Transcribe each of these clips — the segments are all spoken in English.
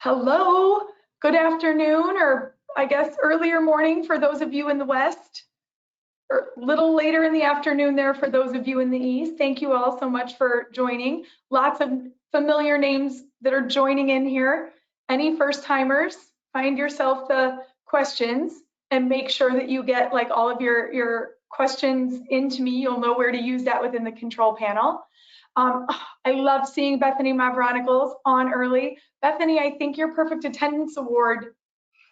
Hello, good afternoon, or I guess earlier morning for those of you in the West, or little later in the afternoon there for those of you in the East. Thank you all so much for joining. Lots of familiar names that are joining in here. Any first timers, find yourself the questions and make sure that you get like all of your questions into me. You'll know where to use that within the control panel. I love seeing Bethany Mavronicles on early. Bethany, I think your perfect attendance award,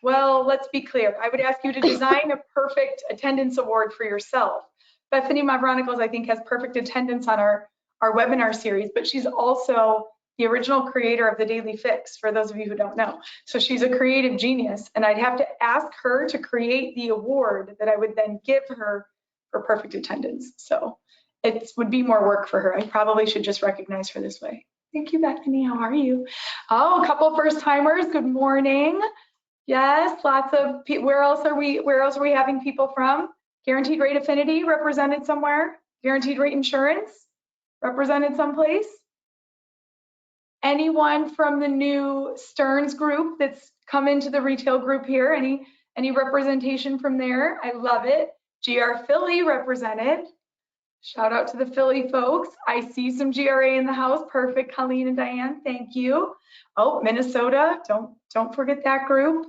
well, let's be clear. I would ask you to design a perfect attendance award for yourself. Bethany Mavronicles, I think, has perfect attendance on our webinar series, but she's also the original creator of the Daily Fix, for those of you who don't know. So she's a creative genius, and I'd have to ask her to create the award that I would then give her for perfect attendance. So it would be more work for her. I probably should just recognize her this way. Thank you, Bethany. How are you? Oh, a couple first timers. Good morning. Yes, lots of. Where else are we having people from? Guaranteed Rate Affinity represented somewhere. Guaranteed Rate Insurance represented someplace. Anyone from the new Stearns group that's come into the retail group here? Any representation from there? I love it. GR Philly represented. Shout out to the Philly folks. I see some GRA in the house. Perfect, Colleen and Diane, thank you. Oh, Minnesota, don't forget that group.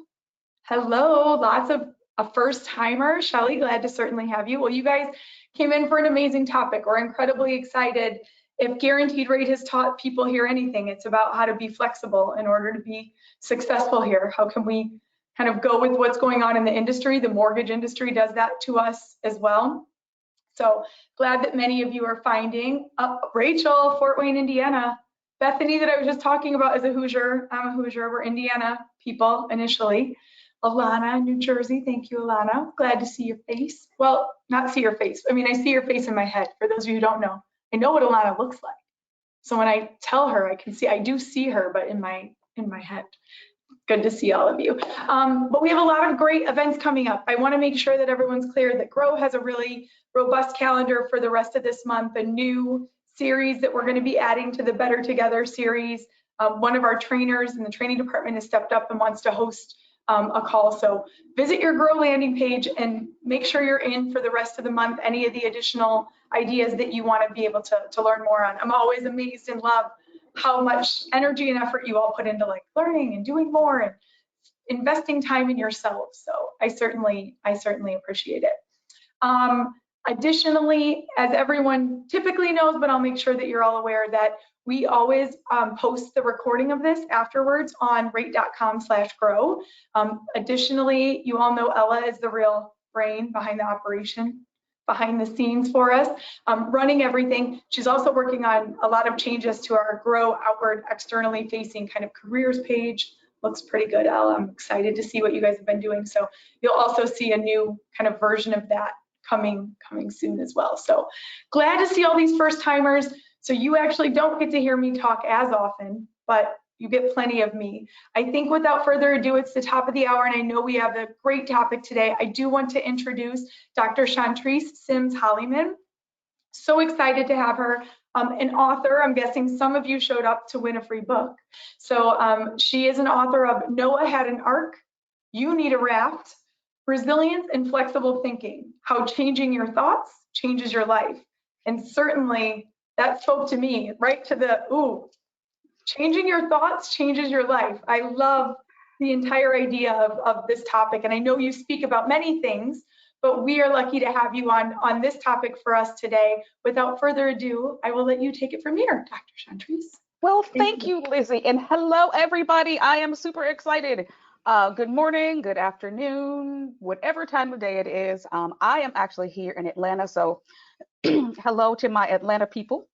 Hello, lots of a first timer. Shelly, glad to certainly have you. Well, you guys came in for an amazing topic. We're incredibly excited. If Guaranteed Rate has taught people here anything, it's about how to be flexible in order to be successful here. How can we kind of go with what's going on in the industry? The mortgage industry does that to us as well. So glad that many of you are finding. Rachel, Fort Wayne, Indiana. Bethany, that I was just talking about, is a Hoosier. I'm a Hoosier. We're Indiana people initially. Alana, New Jersey. Thank you, Alana. Glad to see your face. Well, not see your face. I mean, I see your face in my head. For those of you who don't know, I know what Alana looks like. So when I tell her, I do see her, but in my head. Good to see all of you. But we have a lot of great events coming up. I want to make sure that everyone's clear that Grow has a really robust calendar for the rest of this month, a new series that we're going to be adding to the Better Together series. One of our trainers in the training department has stepped up and wants to host a call. So visit your Grow landing page and make sure you're in for the rest of the month, any of the additional ideas that you want to be able to learn more on. I'm always amazed and love how much energy and effort you all put into like learning and doing more and investing time in yourself. So I certainly appreciate it. Additionally, as everyone typically knows, but I'll make sure that you're all aware that we always post the recording of this afterwards on rate.com/grow. Additionally, you all know Ella is the real brain behind the operation, behind the scenes for us, running everything. She's also working on a lot of changes to our Grow outward, externally facing kind of careers page. Looks pretty good, Ella. I'm excited to see what you guys have been doing. So you'll also see a new kind of version of that coming soon as well. So glad to see all these first timers. So you actually don't get to hear me talk as often, but you get plenty of me. I think without further ado, it's the top of the hour, and I know we have a great topic today. I do want to introduce Dr. Chantrise Sims Holliman. So excited to have her. An author. I'm guessing some of you showed up to win a free book. So she is an author of Noah Had an Ark, You Need a Raft, Resilience and Flexible Thinking, How Changing Your Thoughts Changes Your Life. And certainly that spoke to me right to the, ooh, changing your thoughts changes your life. I love the entire idea of this topic. And I know you speak about many things, but we are lucky to have you on this topic for us today. Without further ado, I will let you take it from here, Dr. Chantrise. Well, thank you, Lizzie. And hello, everybody. I am super excited. Good morning, good afternoon, whatever time of day it is. I am actually here in Atlanta. So hello to my Atlanta people.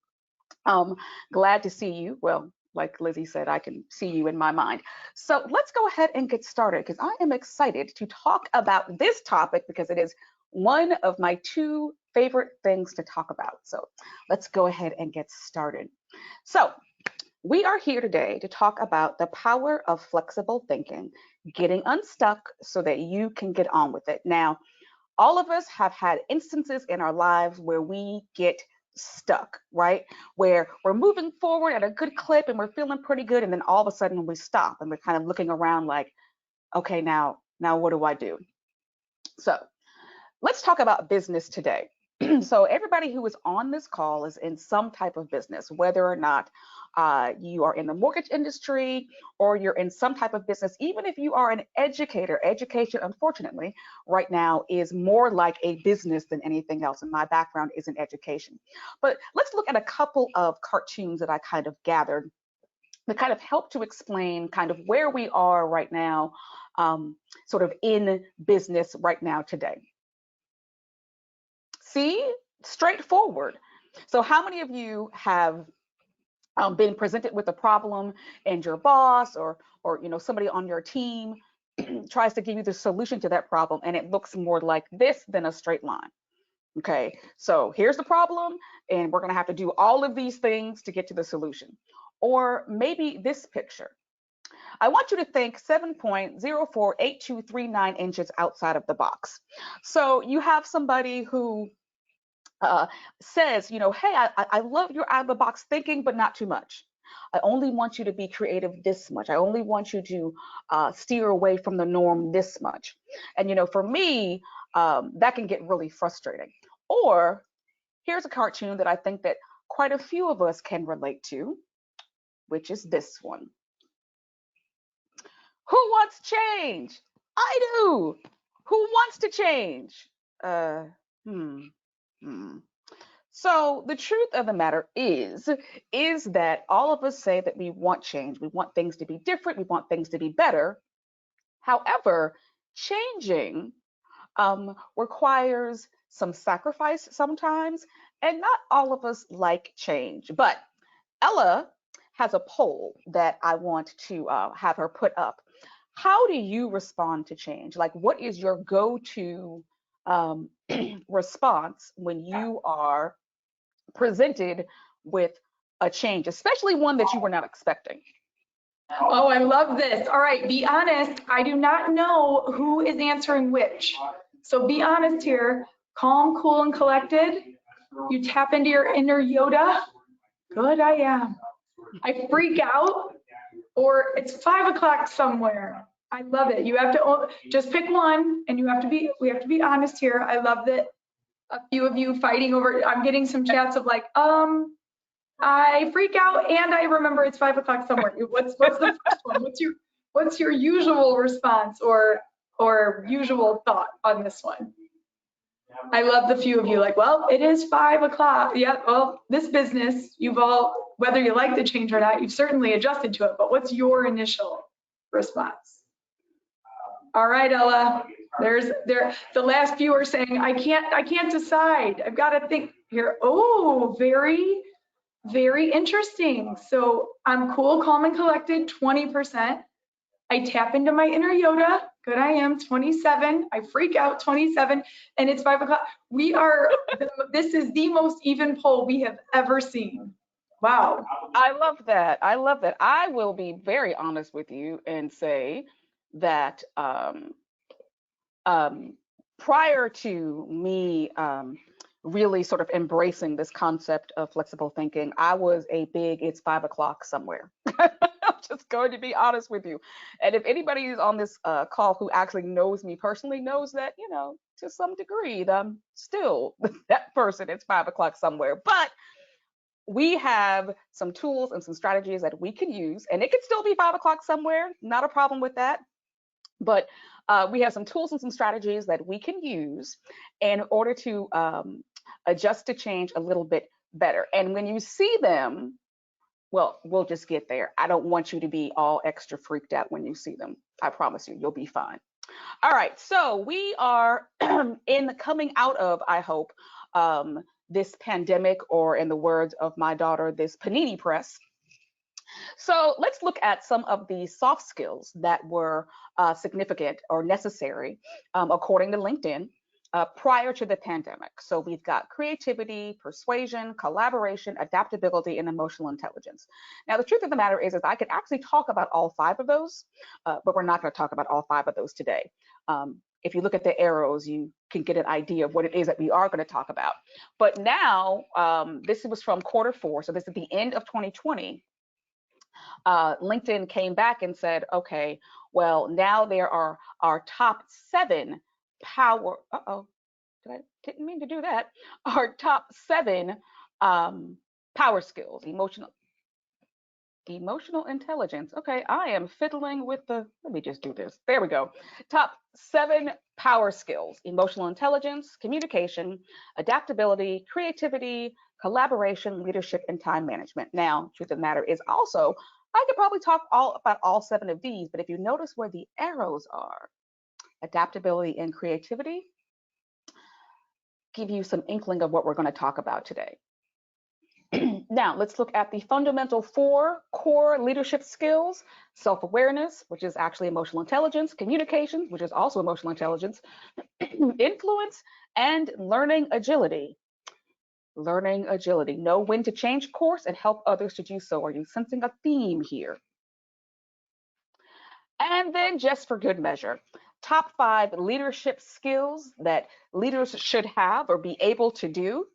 Glad to see you. Well, like Lizzie said, I can see you in my mind. So let's go ahead and get started because I am excited to talk about this topic because it is one of my two favorite things to talk about. So let's go ahead and get started. So we are here today to talk about the power of flexible thinking, getting unstuck so that you can get on with it. Now, all of us have had instances in our lives where we get stuck, right? Where we're moving forward at a good clip and we're feeling pretty good, and then all of a sudden we stop and we're kind of looking around like, okay, now what do I do? So let's talk about business today. So everybody who is on this call is in some type of business, whether or not you are in the mortgage industry or you're in some type of business. Even if you are an educator, education, unfortunately, right now is more like a business than anything else. And my background is in education. But let's look at a couple of cartoons that I kind of gathered that kind of help to explain kind of where we are right now, sort of in business right now today. See, straightforward. So how many of you have been presented with a problem and your boss or somebody on your team tries to give you the solution to that problem and it looks more like this than a straight line? Okay, so here's the problem and we're going to have to do all of these things to get to the solution. Or maybe this picture. I want you to think 7.048239 inches outside of the box. So you have somebody who says, hey, I love your out of the box thinking, but not too much. I only want you to be creative this much. I only want you to steer away from the norm this much. And, for me, that can get really frustrating. Or here's a cartoon that I think that quite a few of us can relate to, which is this one. Who wants change? I do. Who wants to change? So the truth of the matter is that all of us say that we want change. We want things to be different. We want things to be better. However, changing requires some sacrifice sometimes, and not all of us like change. But Ella has a poll that I want to have her put up. How do you respond to change? Like, what is your go-to response when you are presented with a change, especially one that you were not expecting? Oh, I love this. All right, be honest. I do not know who is answering which. So be honest here. Calm, cool, and collected. You tap into your inner Yoda. Good, I am. I freak out, or it's 5 o'clock somewhere. I love it. You have to just pick one, and we have to be honest here. I love that a few of you fighting over. I'm getting some chats of like, I freak out and I remember it's 5 o'clock somewhere. What's the first one? What's your usual response or usual thought on this one? I love the few of you like, well, it is 5 o'clock. Yeah, well, this business, you've all, whether you like the change or not, you've certainly adjusted to it, but what's your initial response? All right, Ella, the last few are saying, I can't decide. I've got to think here. Oh, very, very interesting. So I'm cool, calm, and collected, 20%. I tap into my inner Yoda. Good, I am, 27. I freak out, 27. And it's 5 o'clock. This is the most even poll we have ever seen. Wow. I love that. I love that. I will be very honest with you and say that prior to me really sort of embracing this concept of flexible thinking, I was a big, it's 5 o'clock somewhere. I'm just going to be honest with you. And if anybody is on this call who actually knows me personally knows that, to some degree, that I'm still that person, it's 5 o'clock somewhere. But we have some tools and some strategies that we can use, and it could still be 5 o'clock somewhere, not a problem with that. But we have some tools and some strategies that we can use in order to adjust to change a little bit better. And when you see them, well, we'll just get there. I don't want you to be all extra freaked out when you see them. I promise you, you'll be fine. All right, so we are coming out of, I hope, this pandemic, or in the words of my daughter, this panini press. So let's look at some of the soft skills that were significant or necessary, according to LinkedIn, prior to the pandemic. So we've got creativity, persuasion, collaboration, adaptability, and emotional intelligence. Now, the truth of the matter is I could actually talk about all 5 of those, but we're not going to talk about all 5 of those today. If you look at the arrows, you can get an idea of what it is that we are going to talk about. But now, this was from Q4, so this is the end of 2020. LinkedIn came back and said, okay, well, now there are our top 7 power, didn't mean to do that, our top 7 power skills, emotional intelligence. Okay, I am fiddling with let me just do this. There we go. Top 7 power skills: emotional intelligence, communication, adaptability, creativity, collaboration, leadership, and time management. Now, truth of the matter is also, I could probably talk about all 7 of these, but if you notice where the arrows are, adaptability and creativity, give you some inkling of what we're going to talk about today. Now, let's look at the fundamental 4 core leadership skills: self-awareness, which is actually emotional intelligence; communication, which is also emotional intelligence; influence; and learning agility. Learning agility. Know when to change course and help others to do so. Are you sensing a theme here? And then, just for good measure, top 5 leadership skills that leaders should have or be able to do: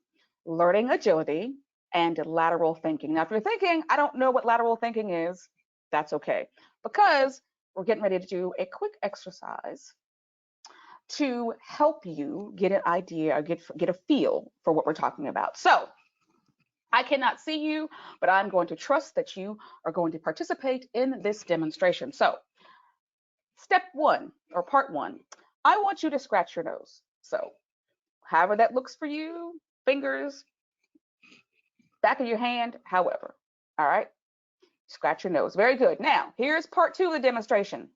learning agility and lateral thinking. Now, if you're thinking, I don't know what lateral thinking is, that's okay, because we're getting ready to do a quick exercise to help you get an idea or get a feel for what we're talking about. So I cannot see you, but I'm going to trust that you are going to participate in this demonstration. So step 1, or part 1, I want you to scratch your nose. So however that looks for you, fingers, back of your hand, however. All right, scratch your nose. Very good. Now, here's part 2 of the demonstration.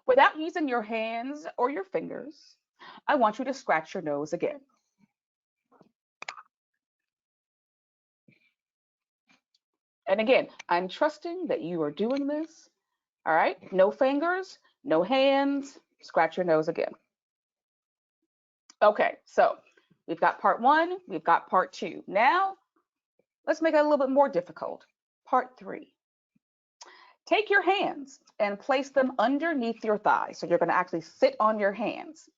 Without using your hands or your fingers, I want you to scratch your nose again. And again, I'm trusting that you are doing this. All right, no fingers, no hands, scratch your nose again. Okay, so we've got part 1, we've got part 2. Now, let's make it a little bit more difficult. Part 3. Take your hands and place them underneath your thighs. So you're going to actually sit on your hands.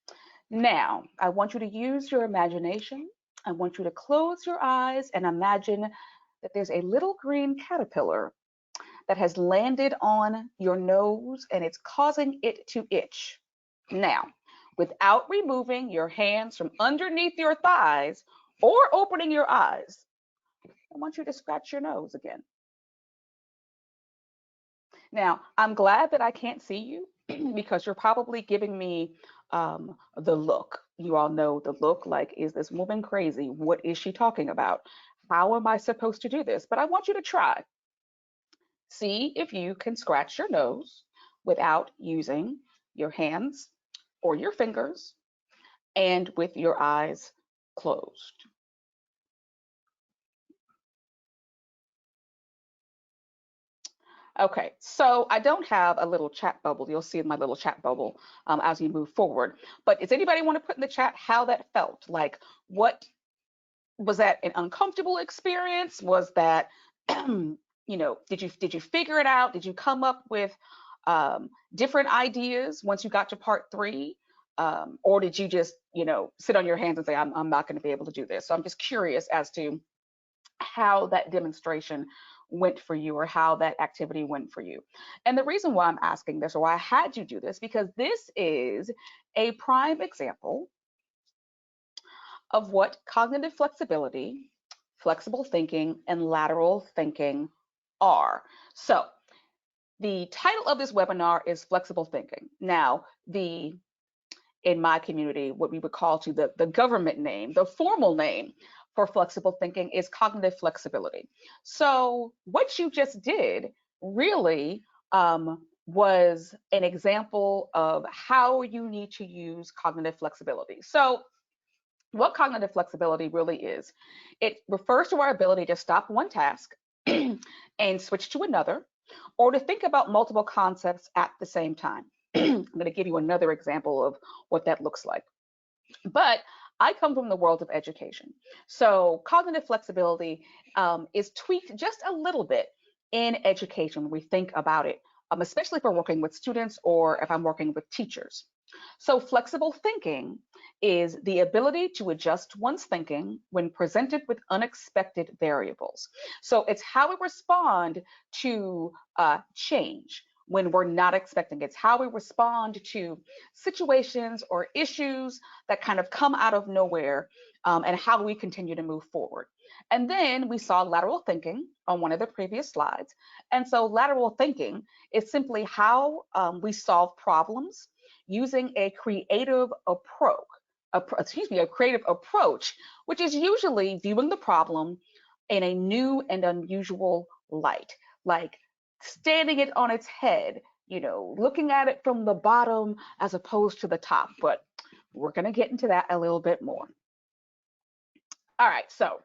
Now, I want you to use your imagination. I want you to close your eyes and imagine that there's a little green caterpillar that has landed on your nose and it's causing it to itch. Now, without removing your hands from underneath your thighs or opening your eyes, I want you to scratch your nose again. Now, I'm glad that I can't see you because you're probably giving me the look. You all know the look, like, is this woman crazy? What is she talking about? How am I supposed to do this? But I want you to try. See if you can scratch your nose without using your hands or your fingers and with your eyes closed. Okay, so I don't have a little chat bubble. You'll see my little chat bubble as we move forward. But does anybody want to put in the chat how that felt? Like, what was that, an uncomfortable experience? Was that, you know, did you figure it out? Did you come up with different ideas once you got to part 3? Or did you just, you know, sit on your hands and say, I'm not going to be able to do this? So I'm just curious as to how that demonstration went for you, or how that activity went for you. And the reason why I'm asking this, or why I had you do this, because this is a prime example of what cognitive flexibility, flexible thinking, and lateral thinking are. So the title of this webinar is Flexible Thinking. Now, in my community, what we would call to the government name, the formal name for flexible thinking is cognitive flexibility. So what you just did really was an example of how you need to use cognitive flexibility. So what cognitive flexibility really is, it refers to our ability to stop one task and switch to another, or to think about multiple concepts at the same time. I'm going to give you another example of what that looks like. But I come from the world of education. So cognitive flexibility is tweaked just a little bit in education when we think about it especially if we're working with students or if I'm working with teachers. So flexible thinking is the ability to adjust one's thinking when presented with unexpected variables. So it's how we respond to change when we're not expecting. It's how we respond to situations or issues that kind of come out of nowhere, and how we continue to move forward. And then we saw lateral thinking on one of the previous slides. And so lateral thinking is simply how we solve problems using a creative approach, a creative approach, which is usually viewing the problem in a new and unusual light, like standing it on its head, looking at it from the bottom as opposed to the top. But we're going to get into that a little bit more. All right, so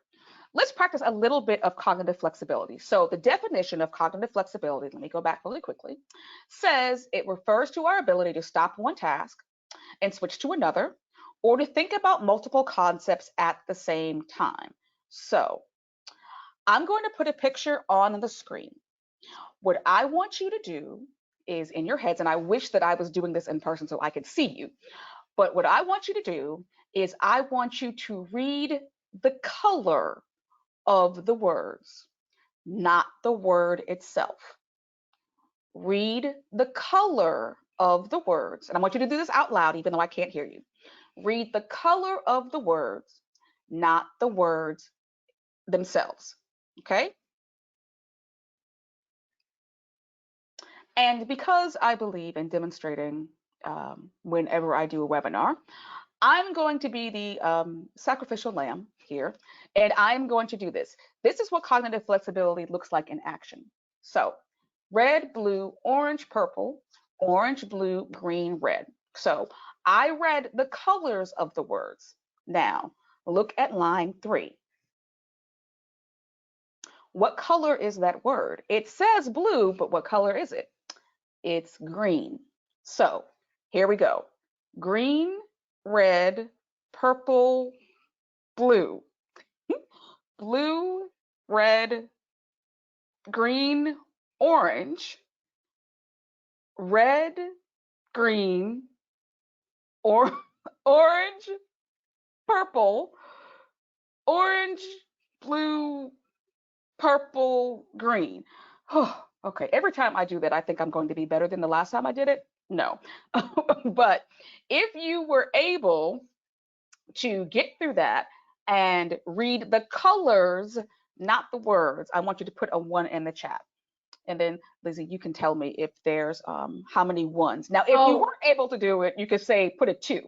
let's practice a little bit of cognitive flexibility. So the definition of cognitive flexibility, let me go back really quickly, says it refers to our ability to stop one task and switch to another, or to think about multiple concepts at the same time. So I'm going to put a picture on the screen. What I want you to do is in your heads, and I wish that I was doing this in person so I could see you, but what I want you to do is I want you to read the color of the words, not the word itself. Read the color of the words, and I want you to do this out loud even though I can't hear you. Read the color of the words, not the words themselves, okay? And because I believe in demonstrating whenever I do a webinar, I'm going to be the sacrificial lamb here, and I'm going to do this. This is what cognitive flexibility looks like in action. So red, blue, orange, purple, orange, blue, green, red. So I read the colors of the words. Now look at line 3. What color is that word? It says blue, but what color is it? It's green. So here we go. Green, red, purple, blue. Blue, red, green, orange, red, green, or orange, purple, orange, blue, purple, green. Oh, okay, every time I do that, I think I'm going to be better than the last time I did it. No. But if you were able to get through that and read the colors, not the words, I want you to put a 1 in the chat. And then, Lizzie, you can tell me if there's how many ones. Now, if you weren't able to do it, you could say put a 2.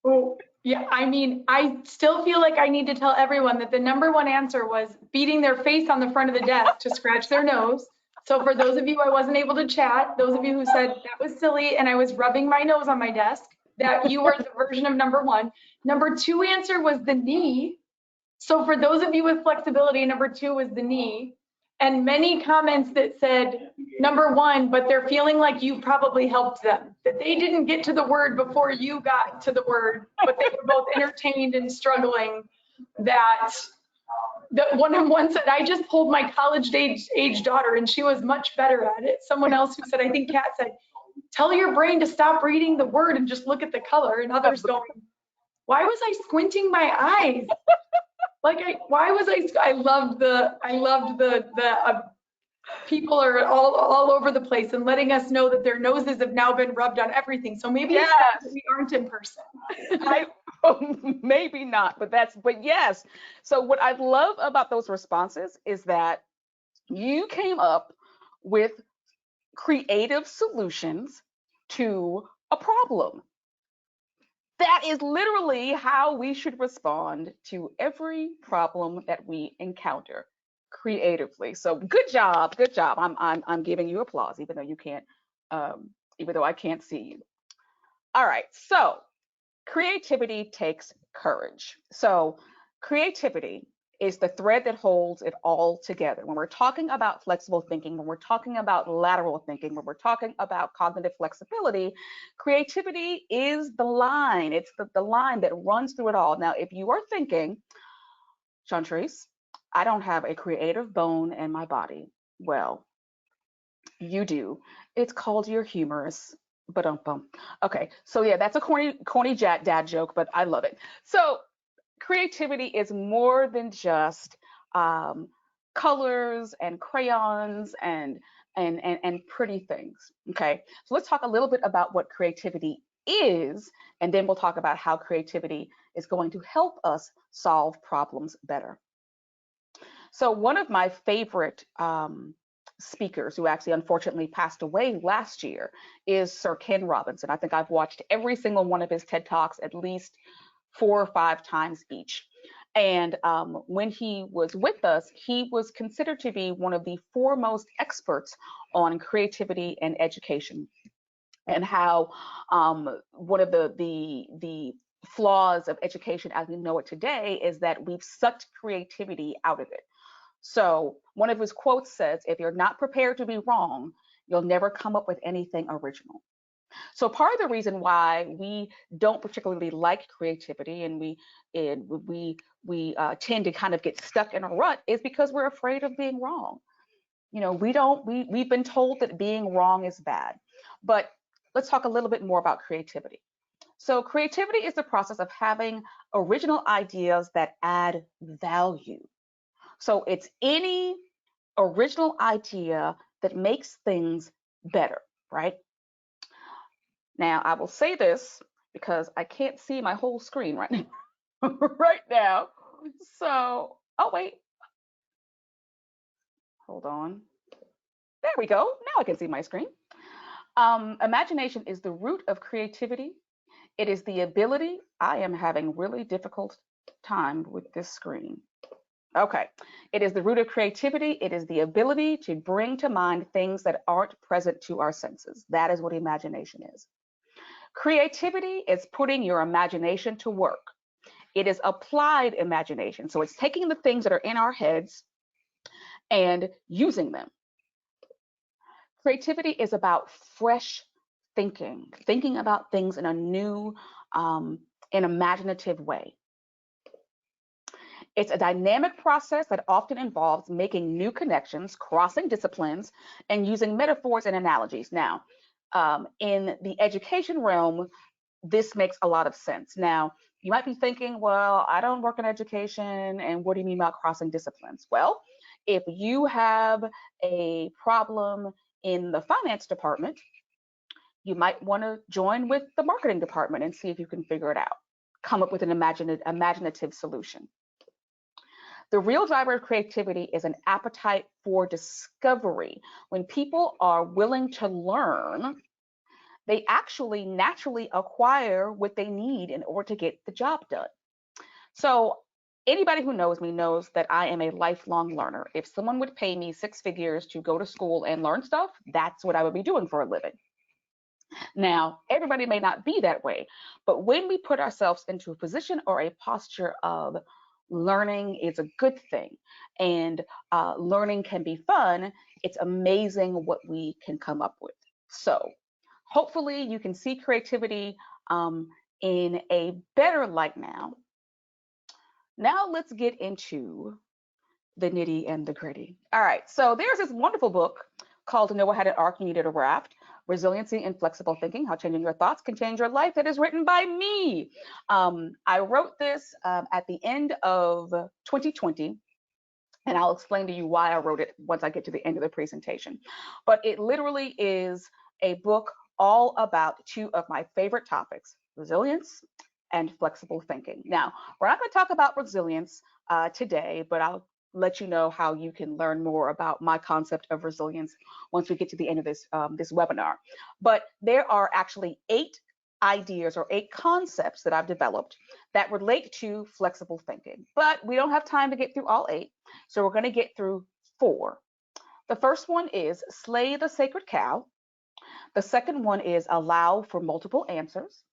Oh, yeah, I mean, I still feel like I need to tell everyone that the number 1 answer was beating their face on the front of the desk to scratch their nose. So for those of you I wasn't able to chat, those of you who said that was silly and I was rubbing my nose on my desk, that you were the version of number 1. Number 2 answer was the knee. So for those of you with flexibility, number 2 was the knee. And many comments that said number 1, but they're feeling like you probably helped them, that they didn't get to the word before you got to the word, but they were both entertained and struggling. That one said, I just pulled my college age daughter and she was much better at it. Someone else who said, I think Kat said, tell your brain to stop reading the word and just look at the color. And others going, why was I squinting my eyes? Like, I loved the people are all over the place and letting us know that their noses have now been rubbed on everything. So maybe it's that we aren't in person. Maybe not, but yes. So what I love about those responses is that you came up with creative solutions to a problem. That is literally how we should respond to every problem that we encounter, creatively. So good job, good job. I'm giving you applause, even though you can't, even though I can't see you. All right, so creativity takes courage. So creativity is the thread that holds it all together. When we're talking about flexible thinking, when we're talking about lateral thinking, when we're talking about cognitive flexibility, creativity is the line. It's the line that runs through it all. Now, if you are thinking, Chantrise, I don't have a creative bone in my body. Well, You do. It's called You're Humorous. But okay, so yeah, that's a corny dad joke, but I love it. So creativity is more than just um, colors and crayons and pretty things. Okay, so let's talk a little bit about what creativity is, and then we'll talk about how creativity is going to help us solve problems better. So one of my favorite speakers, who actually unfortunately passed away last year, is Sir Ken Robinson. I think I've watched every single one of his TED Talks at least 4 or 5 times each. And when he was with us, he was considered to be one of the foremost experts on creativity and education, and how one of the flaws of education as we know it today is that we've sucked creativity out of it. So one of his quotes says, if you're not prepared to be wrong, you'll never come up with anything original. So part of the reason why we don't particularly like creativity, and we tend to kind of get stuck in a rut, is because we're afraid of being wrong. You know, we've been told that being wrong is bad. But let's talk a little bit more about creativity. So creativity is the process of having original ideas that add value. So it's any original idea that makes things better, right? Now, I will say this because I can't see my whole screen right now. Right now. So, oh wait, hold on. There we go. Now I can see my screen. Imagination is the root of creativity. It is the ability. I am having really difficult time with this screen. Okay. It is the root of creativity. It is the ability to bring to mind things that aren't present to our senses. That is what imagination is. Creativity is putting your imagination to work. It is applied imagination. So it's taking the things that are in our heads and using them. Creativity is about fresh thinking, thinking about things in a new and imaginative way. It's a dynamic process that often involves making new connections, crossing disciplines, and using metaphors and analogies. Now, in the education realm, this makes a lot of sense. Now, you might be thinking, well, I don't work in education, and what do you mean about crossing disciplines? Well, if you have a problem in the finance department, you might want to join with the marketing department and see if you can figure it out, come up with an imaginative solution. The real driver of creativity is an appetite for discovery. When people are willing to learn, they actually naturally acquire what they need in order to get the job done. So anybody who knows me knows that I am a lifelong learner. If someone would pay me 6 figures to go to school and learn stuff, that's what I would be doing for a living. Now, everybody may not be that way, but when we put ourselves into a position or a posture of learning is a good thing, and learning can be fun, it's amazing what we can come up with. So hopefully you can see creativity in a better light now. Now let's get into the nitty and the gritty. All right, so there's this wonderful book called Noah Had an Ark, You Needed a Raft, Resiliency and Flexible Thinking, How Changing Your Thoughts Can Change Your Life, that is written by me. I wrote this at the end of 2020, and I'll explain to you why I wrote it once I get to the end of the presentation. But it literally is a book all about two of my favorite topics, resilience and flexible thinking. Now, we're not going to talk about resilience today, but I'll let you know how you can learn more about my concept of resilience once we get to the end of this webinar. But there are actually 8 ideas or 8 concepts that I've developed that relate to flexible thinking. But we don't have time to get through all 8, so we're going to get through 4. The first one is slay the sacred cow. The second one is allow for multiple answers.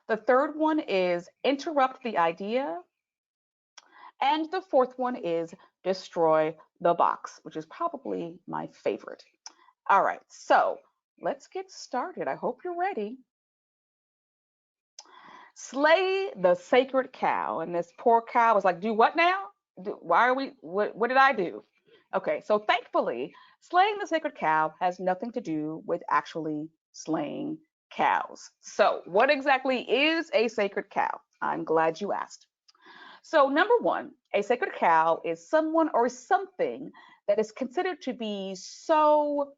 The third one is interrupt the idea. And the fourth one is destroy the box, which is probably my favorite. All right, so let's get started. I hope you're ready. Slay the sacred cow. And this poor cow was like, do what now? Why are we, what did I do? Okay, so thankfully, Slaying the sacred cow has nothing to do with actually slaying cows. So, what exactly is a sacred cow? I'm glad you asked. So, number one, a sacred cow is someone or something that is considered to be so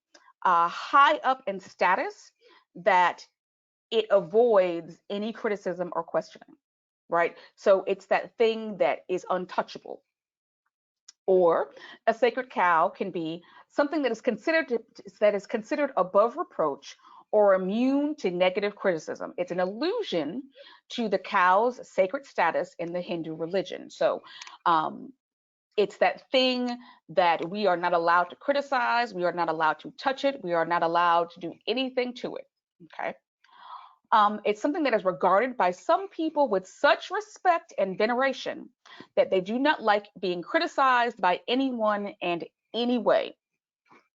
high up in status that it avoids any criticism or questioning, right? So, it's that thing that is untouchable. Or a sacred cow can be something that is considered above reproach or immune to negative criticism. It's an allusion to the cow's sacred status in the Hindu religion. So um, it's that thing that we are not allowed to criticize, we are not allowed to touch it, we are not allowed to do anything to it. Okay. It's something that is regarded by some people with such respect and veneration that they do not like being criticized by anyone and any way.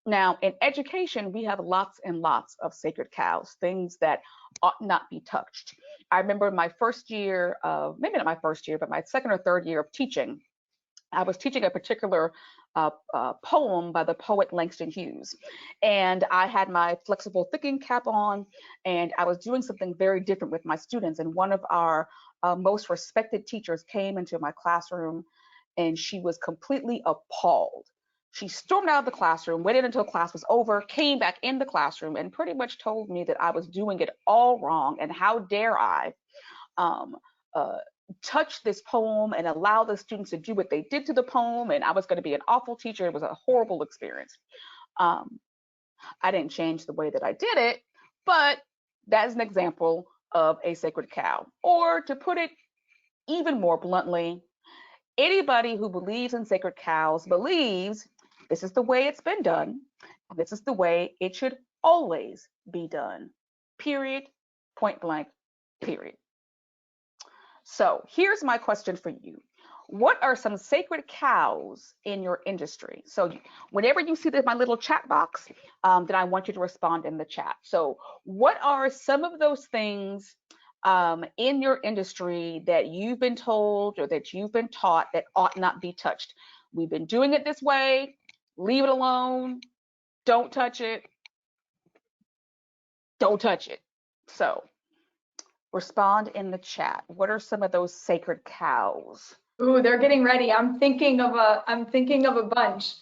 Now, in education, we have lots and lots of sacred cows, things that ought not be touched. I remember my first year of, maybe not my first year, but my second or third year of teaching, I was teaching a particular poem by the poet Langston Hughes. And I had my flexible thinking cap on, and I was doing something very different with my students. And one of our most respected teachers came into my classroom, and she was completely appalled. She stormed out of the classroom, waited until class was over, came back in the classroom, and pretty much told me that I was doing it all wrong, and how dare I um, uh, touch this poem and allow the students to do what they did to the poem, and I was going to be an awful teacher. It was a horrible experience. Um, I didn't change the way that I did it, but that's an example of a sacred cow. Or to put it even more bluntly, anybody who believes in sacred cows believes this is the way it's been done, and this is the way it should always be done. Period. Point blank. Period. So here's my question for you. What are some sacred cows in your industry? So whenever you see my little chat box, then I want you to respond in the chat. So what are some of those things in your industry that you've been told or that you've been taught that ought not be touched? We've been doing it this way. Leave it alone. Don't touch it. Don't touch it. So respond in the chat. What are some of those sacred cows? Ooh, they're getting ready. I'm thinking of a bunch.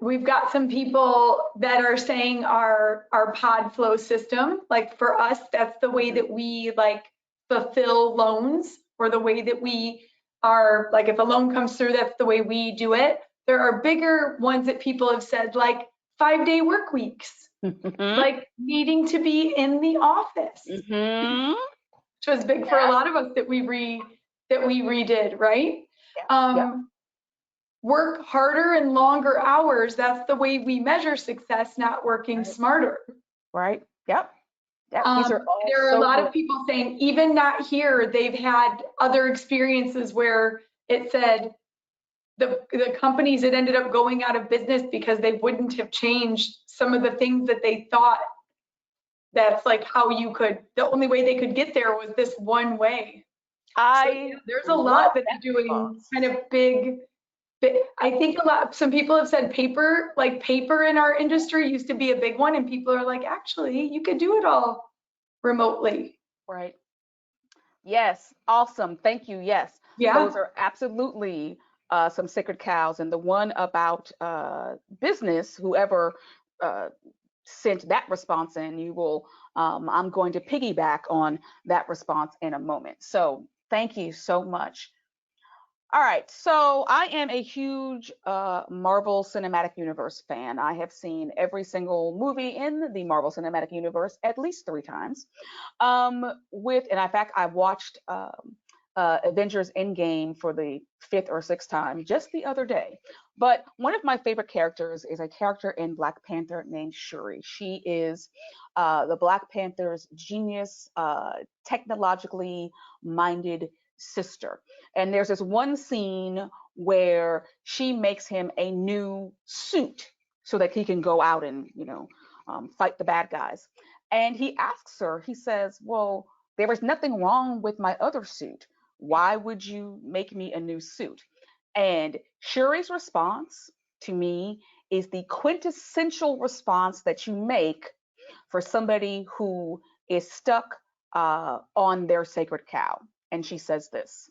We've got some people that are saying our pod flow system. Like for us, that's the way that we like fulfill loans, or the way that we are like, if a loan comes through, that's the way we do it. There are bigger ones that people have said, like 5-day work weeks, like needing to be in the office, which was big for a lot of us that we redid, right? Yeah. Work harder and longer hours. That's the way we measure success, not working smarter. Right. Yep. These are all There are so a lot good. of people saying, even not here, they've had other experiences where it said the companies that ended up going out of business because they wouldn't have changed some of the things that they thought, that's like how you could, the only way they could get there was this one way. So yeah, there's a lot that are doing kind of big. But I think some people have said paper, like paper in our industry used to be a big one, and people are like, actually, you could do it all remotely. Right. Yes. Awesome. Thank you. Yes. Yeah. Those are absolutely some sacred cows. And the one about business, whoever uh, sent that response in, I'm going to piggyback on that response in a moment. So thank you so much. All right, so I am a huge Marvel Cinematic Universe fan. I have seen every single movie in the Marvel Cinematic Universe at least 3 times. And in fact, I watched Avengers Endgame for the 5th or 6th time just the other day. But one of my favorite characters is a character in Black Panther named Shuri. She is the Black Panther's genius, technologically minded sister. And there's this one scene where she makes him a new suit so that he can go out and, fight the bad guys. And he asks her, he says, well, there was nothing wrong with my other suit. Why would you make me a new suit? And Shuri's response to me is the quintessential response that you make for somebody who is stuck on their sacred cow. And she says this: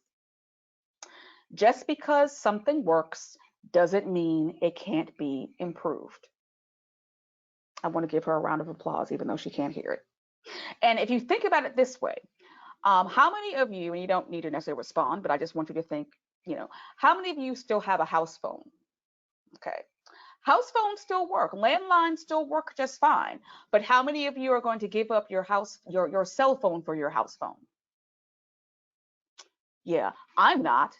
just because something works doesn't mean it can't be improved. I want to give her a round of applause, even though she can't hear it. And if you think about it this way, how many of you, and you don't need to necessarily respond, but I just want you to think, how many of you still have a house phone? Okay. House phones still work. Landlines still work just fine. But how many of you are going to give up your cell phone for your house phone? Yeah, I'm not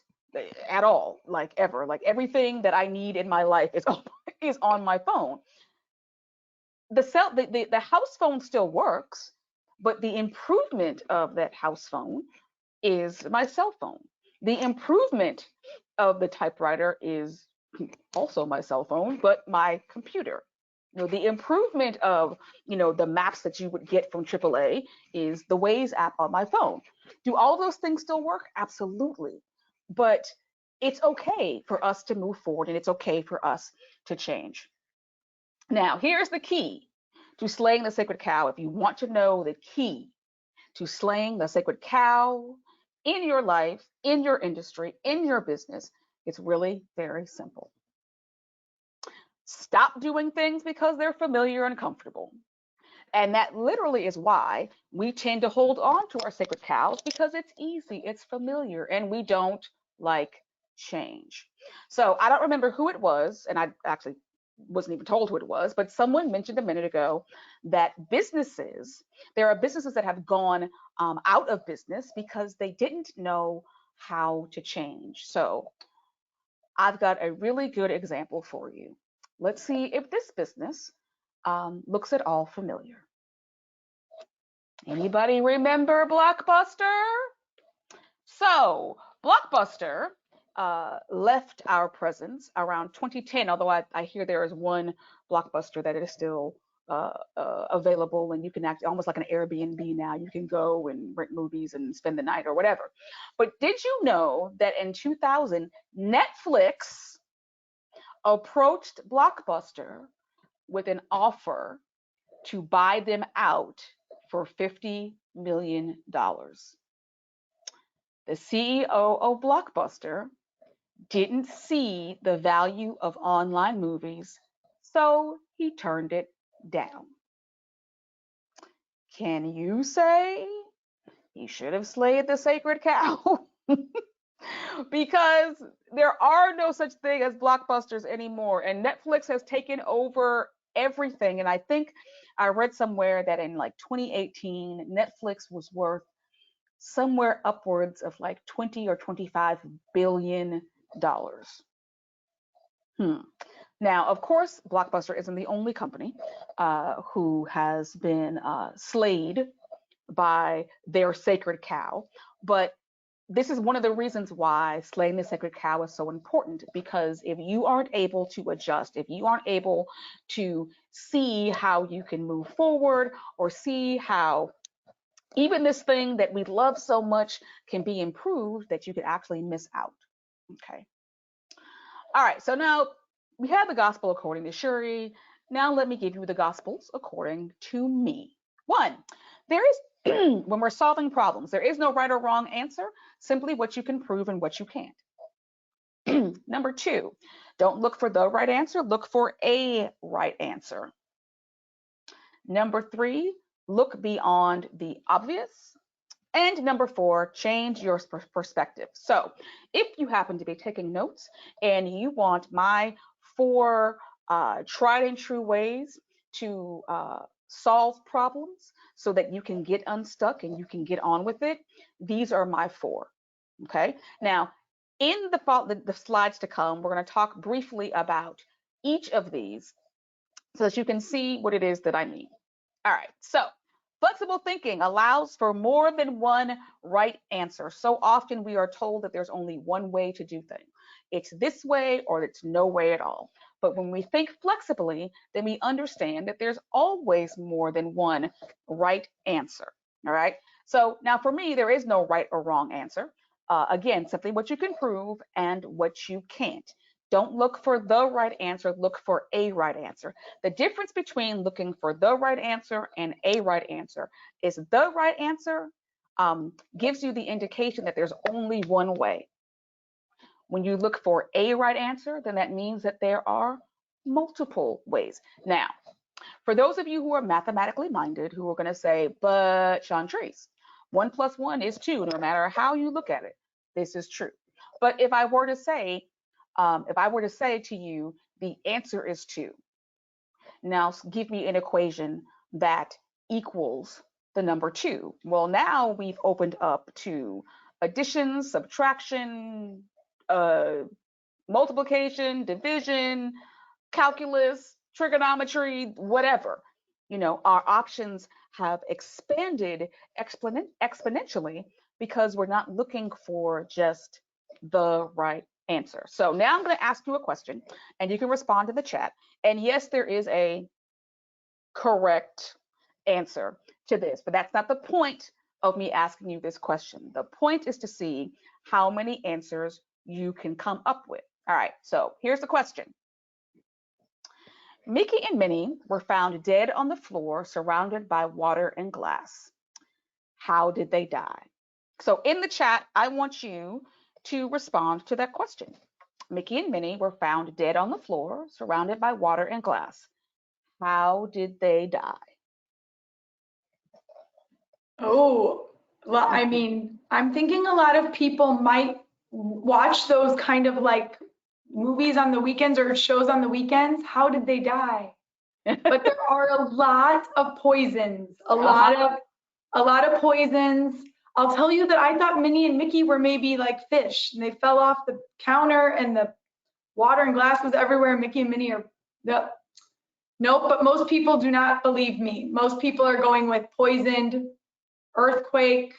at all, like ever. Like everything that I need in my life is on my phone. The house phone still works, but the improvement of that house phone is my cell phone. The improvement of the typewriter is also my cell phone, but my computer. The improvement of, the maps that you would get from AAA is the Waze app on my phone. Do all those things still work? Absolutely. But it's okay for us to move forward, and it's okay for us to change. Now, here's the key to slaying the sacred cow. If you want to know the key to slaying the sacred cow in your life, in your industry, in your business, it's really very simple. Stop doing things because they're familiar and comfortable. And that literally is why we tend to hold on to our sacred cows, because it's easy, it's familiar, and we don't like change. So I don't remember who it was, and I actually wasn't even told who it was, but someone mentioned a minute ago that there are businesses that have gone out of business because they didn't know how to change. So I've got a really good example for you. Let's see if this business looks at all familiar. Anybody remember Blockbuster? So Blockbuster left our presence around 2010, although I hear there is one Blockbuster that is still available, and you can act almost like an Airbnb now. You can go and rent movies and spend the night or whatever. But did you know that in 2000, Netflix approached Blockbuster with an offer to buy them out for $50 million? The CEO of Blockbuster didn't see the value of online movies, so he turned it down. Can you say he should have slayed the sacred cow? Because there are no such thing as blockbusters anymore, and Netflix has taken over everything. And I think I read somewhere that in like 2018, Netflix was worth somewhere upwards of like 20 or 25 billion dollars. Now, of course, Blockbuster isn't the only company who has been slayed by their sacred cow, but this is one of the reasons why slaying the sacred cow is so important, because if you aren't able to adjust, if you aren't able to see how you can move forward, or see how even this thing that we love so much can be improved, that you could actually miss out. Okay. All right. So now we have the gospel according to Shuri. Now let me give you the gospels according to me. One, there is when we're solving problems, there is no right or wrong answer, simply what you can prove and what you can't. Number two, don't look for the right answer, look for a right answer. Number three, look beyond the obvious. And number four, change your perspective. So if you happen to be taking notes and you want my 4 tried and true ways to solve problems so that you can get unstuck and you can get on with it, these are my 4. Okay. Now, in the slides to come, we're going to talk briefly about each of these so that you can see what it is that I mean. All right. So flexible thinking allows for more than one right answer. So often we are told that there's only one way to do things. It's this way or it's no way at all. But when we think flexibly, then we understand that there's always more than one right answer. All right. So now for me, there is no right or wrong answer. Again, simply what you can prove and what you can't. Don't look for the right answer, look for a right answer. The difference between looking for the right answer and a right answer is the right answer gives you the indication that there's only one way. When you look for a right answer, then that means that there are multiple ways. Now, for those of you who are mathematically minded, who are going to say, but Chantrise, 1 + 1 is 2, no matter how you look at it. This is true. But if I were to say to you, the answer is 2, now give me an equation that equals the number 2. Well, now we've opened up to addition, subtraction, multiplication, division, calculus, trigonometry, whatever. Our options have expanded exponentially because we're not looking for just the right answer. So now I'm going to ask you a question and you can respond in the chat. And yes, there is a correct answer to this, but that's not the point of me asking you this question. The point is to see how many answers you can come up with. All right, so here's the question. Mickey and Minnie were found dead on the floor, surrounded by water and glass. How did they die? So in the chat, I want you to respond to that question. Mickey and Minnie were found dead on the floor, surrounded by water and glass. How did they die? Oh, well, I mean, I'm thinking a lot of people might watch those kind of like movies on the weekends or shows on the weekends. How did they die? But there are a lot of poisons, a lot of poisons. I'll tell you that I thought Minnie and Mickey were maybe like fish and they fell off the counter and the water and glass was everywhere. Mickey and Minnie are, nope, nope, but most people do not believe me. Most people are going with poisoned, earthquake.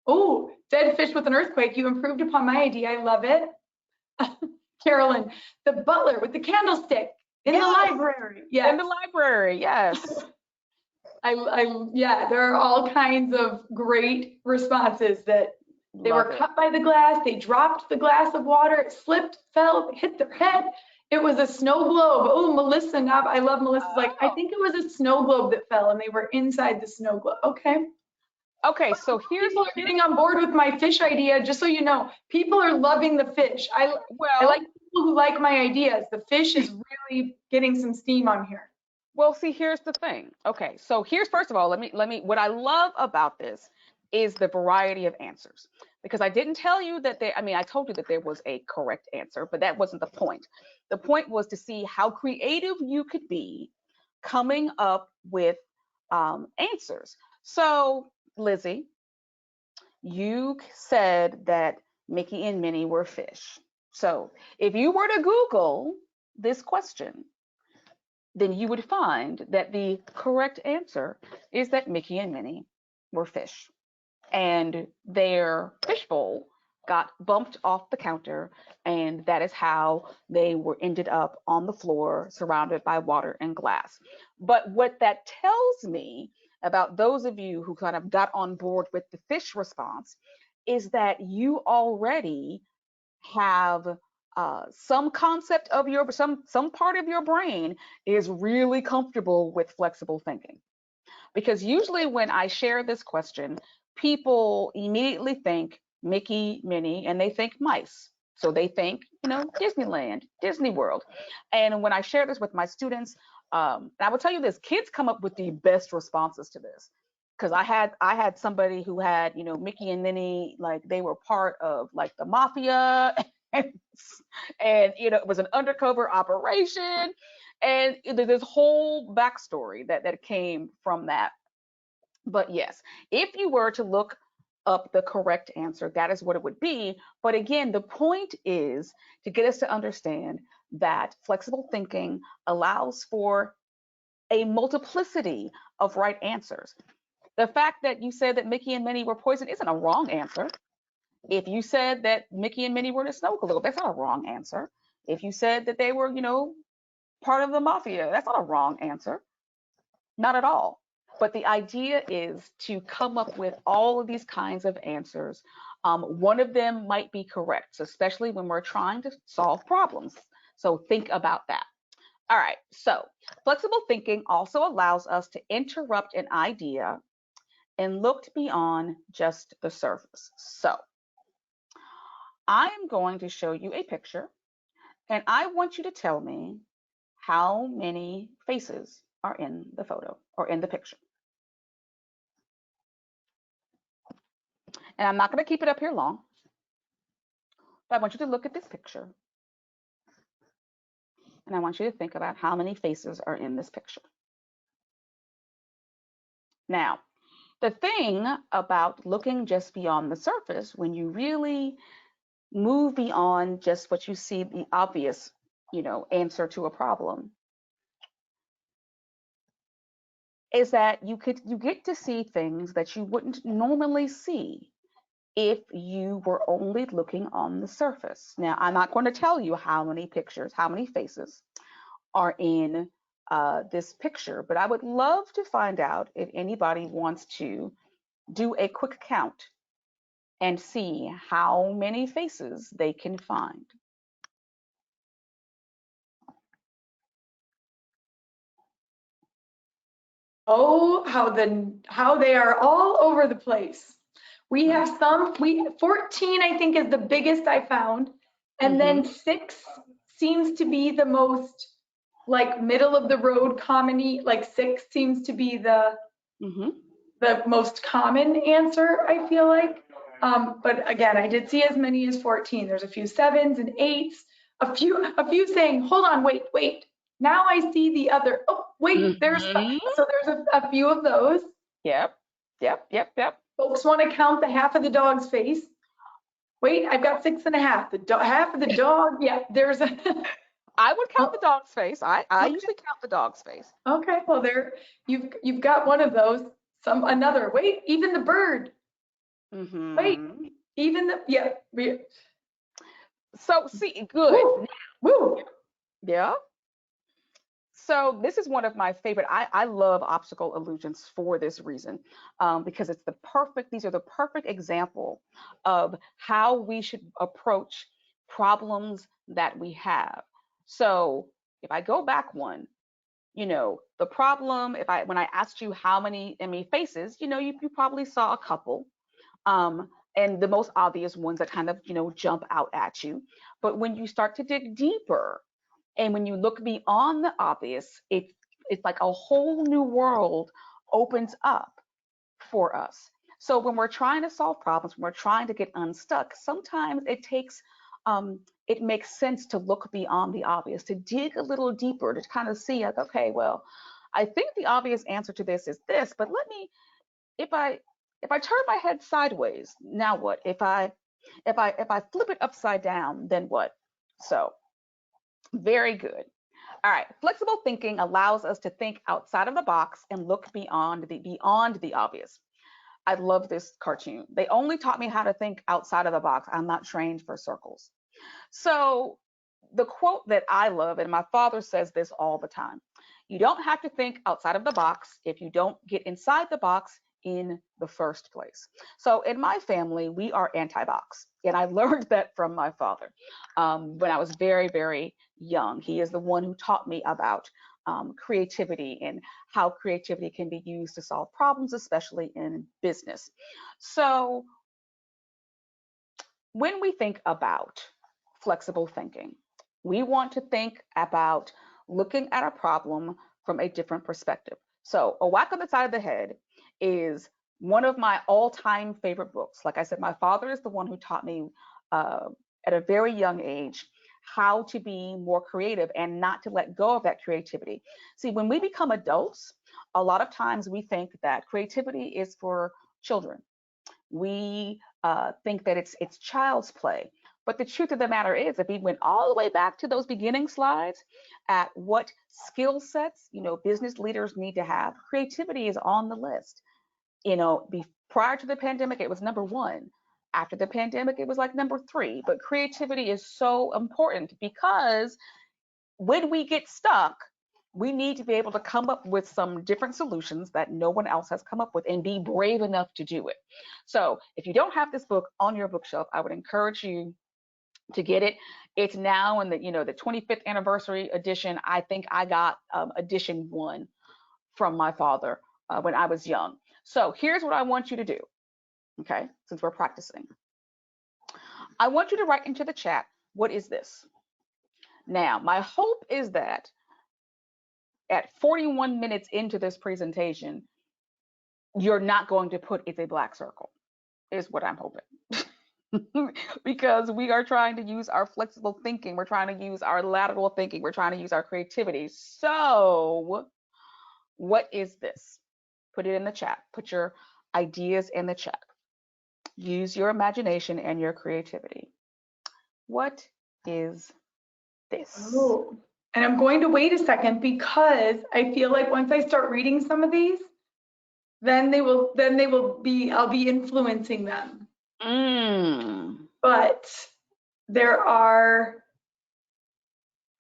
Oh, dead fish with an earthquake. You improved upon my idea. I love it. Carolyn, the butler with the candlestick in the library. Yes. In the library, yes. Yeah, there are all kinds of great responses that they were cut by the glass, they dropped the glass of water, it slipped, fell, hit their head. It was a snow globe. Oh, Melissa, I love Melissa's I think it was a snow globe that fell and they were inside the snow globe. Okay, so here's people are getting on board with my fish idea, just so you know. People are loving the fish. I like people who like my ideas. The fish is really getting some steam on here. Well, see, here's the thing. Okay, so here's, first of all, let me, what I love about this is the variety of answers, because I didn't tell you that I told you that there was a correct answer, but that wasn't the point. The point was to see how creative you could be coming up with answers. So, Lizzie, you said that Mickey and Minnie were fish. So if you were to Google this question, then you would find that the correct answer is that Mickey and Minnie were fish. And their fishbowl got bumped off the counter, and that is how they ended up on the floor surrounded by water and glass. But what that tells me about those of you who kind of got on board with the fish response is that you already have some concept of some part of your brain is really comfortable with flexible thinking. Because usually when I share this question, people immediately think Mickey, Minnie, and they think mice. So they think, Disneyland, Disney World. And when I share this with my students, I will tell you this, kids come up with the best responses to this. Because I had somebody who had, Mickey and Minnie, like they were part of like the mafia and it was an undercover operation. And there's this whole backstory that came from that. But yes, if you were to look up the correct answer, that is what it would be. But again, the point is to get us to understand that flexible thinking allows for a multiplicity of right answers. The fact that you said that Mickey and Minnie were poisoned isn't a wrong answer. If you said that Mickey and Minnie were in a snow globe, that's not a wrong answer. If you said that they were, part of the mafia, that's not a wrong answer. Not at all. But the idea is to come up with all of these kinds of answers One of them might be correct, especially when we're trying to solve problems. So think about that. All right, so flexible thinking also allows us to interrupt an idea and look beyond just the surface. So I'm going to show you a picture, and I want you to tell me how many faces are in the photo or in the picture. And I'm not going to keep it up here long, but I want you to look at this picture, and I want you to think about how many faces are in this picture. Now, the thing about looking just beyond the surface, when you really move beyond just what you see the obvious, answer to a problem, is that you get to see things that you wouldn't normally see if you were only looking on the surface. Now, I'm not going to tell you how many pictures, how many faces are in this picture, but I would love to find out if anybody wants to do a quick count and see how many faces they can find. Oh, how they are all over the place. We have 14, I think, is the biggest I found. And then 6 seems to be the most like middle of the road common, like 6 seems to be the most common answer, I feel like. But again, I did see as many as 14. There's a few 7s and 8s, a few saying, hold on, wait. Now I see the other. Oh, wait, so there's a few of those. Yep. Folks want to count the half of the dog's face. Wait, I've got 6.5. Half of the dog. Yeah, there's a. I would count the dog's face. I usually count the dog's face. Okay, well you've got one of those. Another. Wait, even the bird. Wait, even the So see, good. Woo. Yeah. So this is one of my favorite. I love optical illusions for this reason, because these are the perfect example of how we should approach problems that we have. So if I go back one, the problem, when I asked you how many faces, you probably saw a couple. And the most obvious ones that kind of, jump out at you. But when you start to dig deeper, and when you look beyond the obvious, it's like a whole new world opens up for us. So when we're trying to solve problems, when we're trying to get unstuck, sometimes it makes sense to look beyond the obvious, to dig a little deeper, to kind of see, like, okay, well, I think the obvious answer to this is this, but if I turn my head sideways, now what? If I flip it upside down, then what? So very good. All right, flexible thinking allows us to think outside of the box and look beyond the obvious. I love this cartoon. They only taught me how to think outside of the box. I'm not trained for circles. So the quote that I love, and my father says this all the time, you don't have to think outside of the box if you don't get inside the box in the first place. So in my family, we are anti-box, and I learned that from my father when I was very, very young. He is the one who taught me about creativity and how creativity can be used to solve problems, especially in business. So when we think about flexible thinking, we want to think about looking at a problem from a different perspective. So A Whack on the Side of the Head is one of my all-time favorite books. Like I said, my father is the one who taught me at a very young age how to be more creative and not to let go of that creativity. See, when we become adults, a lot of times we think that creativity is for children. We think that it's child's play. But the truth of the matter is, if we went all the way back to those beginning slides at what skill sets, business leaders need to have, creativity is on the list. Prior to the pandemic, it was number 1. After the pandemic, it was like number 3. But creativity is so important because when we get stuck, We need to be able to come up with some different solutions that no one else has come up with and be brave enough to do it. So if you don't have this book on your bookshelf, I would encourage you to get it. It's now in the 25th anniversary edition. I think I got edition 1 from my father when I was young. So here's what I want you to do. Okay, since we're practicing, I want you to write into the chat, what is this? Now, my hope is that at 41 minutes into this presentation, you're not going to put it's a black circle, is what I'm hoping. Because we are trying to use our flexible thinking, we're trying to use our lateral thinking, we're trying to use our creativity. So, what is this? Put it in the chat. Put your ideas in the chat. Use your imagination and your creativity. What is this? Oh, and I'm going to wait a second because I feel like once I start reading some of these, then I'll be influencing them. But there are,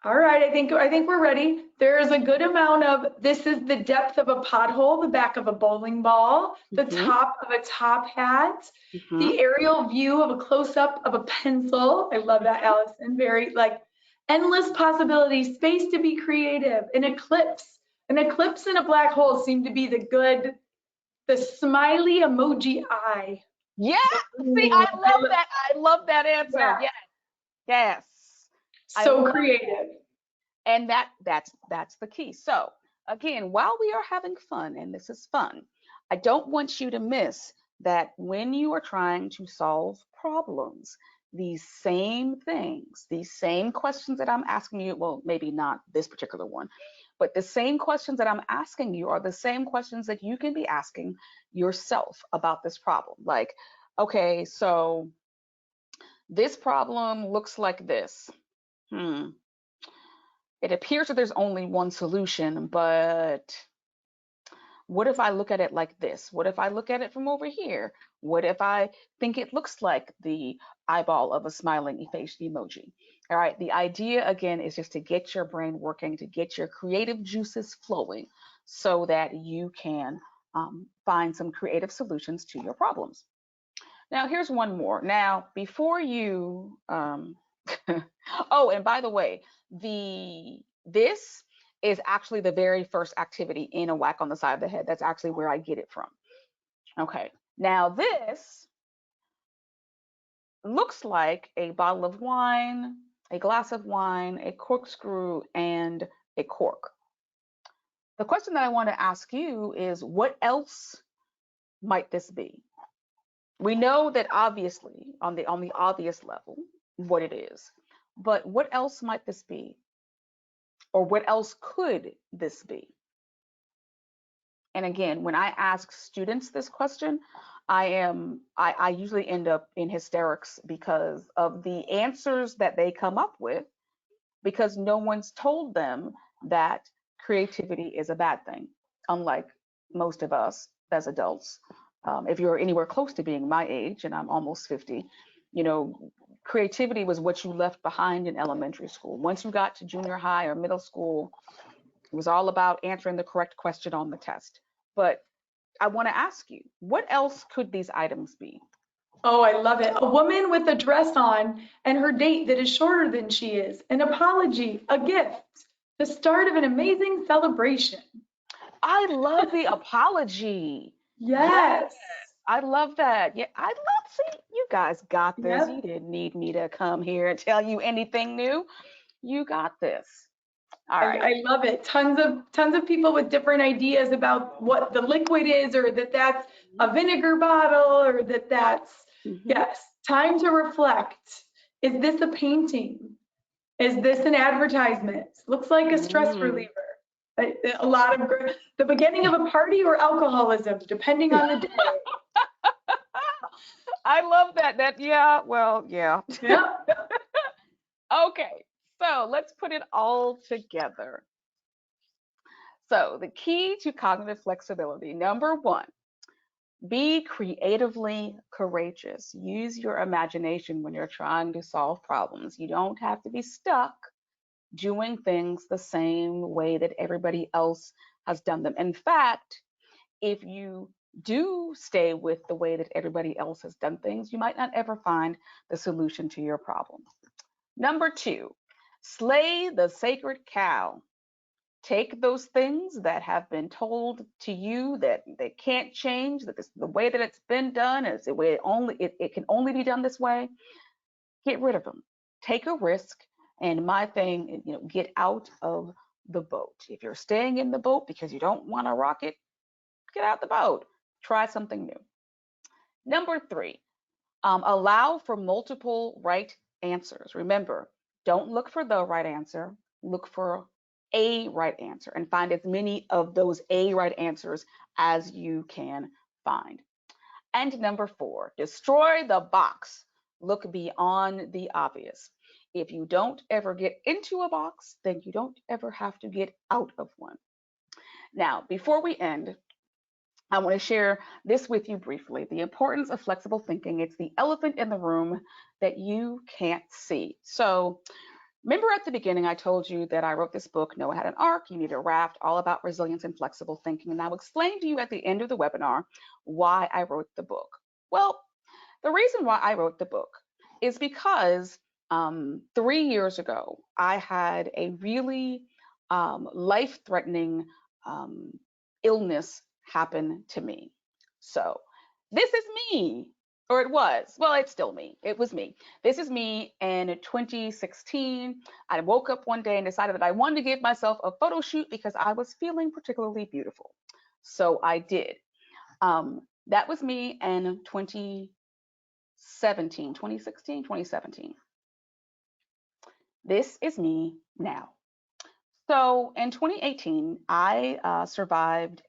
all right, I think we're ready. There is a good amount of, this is the depth of a pothole, the back of a bowling ball, the top of a top hat, the aerial view of a close-up of a pencil. I love that, Allison. Very like endless possibilities, space to be creative, an eclipse. An eclipse and a black hole seem to be the smiley emoji eye. Yeah, see, I love that. I love that answer. Yeah. Yes. Yes. So creative. And that's the key. So again, while we are having fun, and this is fun, I don't want you to miss that when you are trying to solve problems, these same things, these same questions that I'm asking you, well, maybe not this particular one, but the same questions that I'm asking you are the same questions that you can be asking yourself about this problem. Like, okay, so this problem looks like this. It appears that there's only one solution, but what if I look at it like this? What if I look at it from over here? What if I think it looks like the eyeball of a smiling face emoji? All right, the idea again is just to get your brain working, to get your creative juices flowing so that you can find some creative solutions to your problems. Now, here's one more. Now, before you, oh, and by the way, this is actually the very first activity in a whack on the side of the head. That's actually where I get it from. Okay, now this looks like a bottle of wine, a glass of wine, a corkscrew, and a cork. The question that I want to ask you is, what else might this be? We know that obviously on the obvious level what it is, but what else might this be? Or what else could this be? And again, when I ask students this question, I usually end up in hysterics because of the answers that they come up with, because no one's told them that creativity is a bad thing, unlike most of us as adults. If you're anywhere close to being my age, and I'm almost 50, creativity was what you left behind in elementary school. Once you got to junior high or middle school, it was all about answering the correct question on the test. But I want to ask you, what else could these items be? Oh, I love it. A woman with a dress on and her date that is shorter than she is. An apology, a gift, the start of an amazing celebration. I love the apology. Yes. I love that. Yeah, see, you guys got this. Yep. You didn't need me to come here and tell you anything new. You got this. All right. I love it. Tons of people with different ideas about what the liquid is, or that's a vinegar bottle, or that's yes. Time to reflect. Is this a painting? Is this an advertisement? Looks like a stress reliever. A lot of the beginning of a party or alcoholism, depending on the day. I love that. Yeah. Well, yeah. Yeah. Okay. So let's put it all together. So the key to cognitive flexibility, number one, be creatively courageous. Use your imagination when you're trying to solve problems. You don't have to be stuck. doing things the same way that everybody else has done them. In fact, if you do stay with the way that everybody else has done things, you might not ever find the solution to your problem. Number two, slay the sacred cow. Take those things that have been told to you that they can't change, that this the way that it's been done is the way it can only be done this way. Get rid of them. Take a risk. And my thing, get out of the boat. If you're staying in the boat because you don't want to rock it, get out the boat. Try something new. Number three, allow for multiple right answers. Remember, don't look for the right answer, look for a right answer and find as many of those a right answers as you can find. And number four, destroy the box. Look beyond the obvious. If you don't ever get into a box, then you don't ever have to get out of one. Now, before we end, I want to share this with you briefly. The importance of flexible thinking. It's the elephant in the room that you can't see. So, remember at the beginning, I told you that I wrote this book, Noah Had an Ark, You Need a Raft, all about resilience and flexible thinking. And I'll explain to you at the end of the webinar why I wrote the book. Well, the reason why I wrote the book is because 3 years ago, I had a really life-threatening illness happen to me. So this is me, or it was. Well, it's still me. It was me. This is me in 2016. I woke up one day and decided that I wanted to give myself a photo shoot because I was feeling particularly beautiful. So I did. That was me in 2017. This is me now. So in 2018, I survived